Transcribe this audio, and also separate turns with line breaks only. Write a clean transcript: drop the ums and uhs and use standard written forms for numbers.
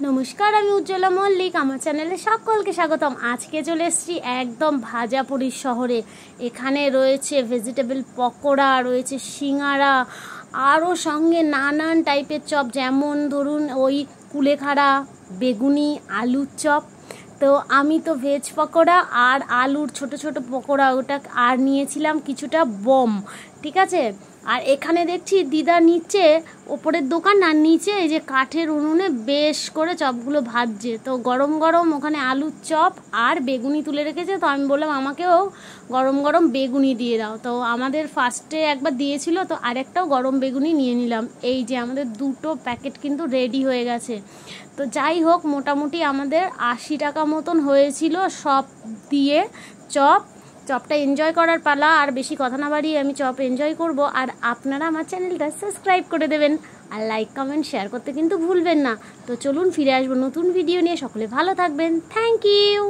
নমস্কার, আমি উজ্জ্বলা মল্লিক। আমার চ্যানেলে সকলকে স্বাগতম। আজকে চলে এসেছি একদম ভাজাপুরীর শহরে। এখানে রয়েছে ভেজিটেবল পকোড়া, রয়েছে সিঙ্গারা, আরও সঙ্গে নানান টাইপের চপ, যেমন ধরুন ওই কুলেখাড়া, বেগুনি, আলুর চপ। তো আমি তো ভেজ পকোড়া আর আলুর ছোট ছোট পকোড়া ওটা আর নিয়েছিলাম কিছুটা বম, ঠিক আছে। আর এখানে দেখছি দিদা নিচে ওপরের দোকান আর নিচে এই যে কাঠের উনুনে বেশ করে চপগুলো ভাজছে। তো গরম গরম ওখানে আলুর চপ আর বেগুনি তুলে রেখেছে। তো আমি বললাম আমাকেও গরম গরম বেগুনি দিয়ে দাও। তো আমাদের ফার্স্টে একবার দিয়েছিল, তো আরেকটাও গরম বেগুনি নিয়ে নিলাম। এই যে আমাদের দুটো প্যাকেট কিন্তু রেডি হয়ে গেছে। তো যাই হোক, মোটামুটি আমাদের 80 টাকা মতন হয়েছিল সব দিয়ে। চপটা এনজয় করার পালা। আর বেশি কথা না বাড়িয়ে আমি চপ এনজয় করব। আর আপনারা আমার চ্যানেলটা সাবস্ক্রাইব করে দেবেন আর লাইক কমেন্ট শেয়ার করতে কিন্তু ভুলবেন না। তো চলুন ফিরে আসবো নতুন ভিডিও নিয়ে। সকলে ভালো থাকবেন। Thank you.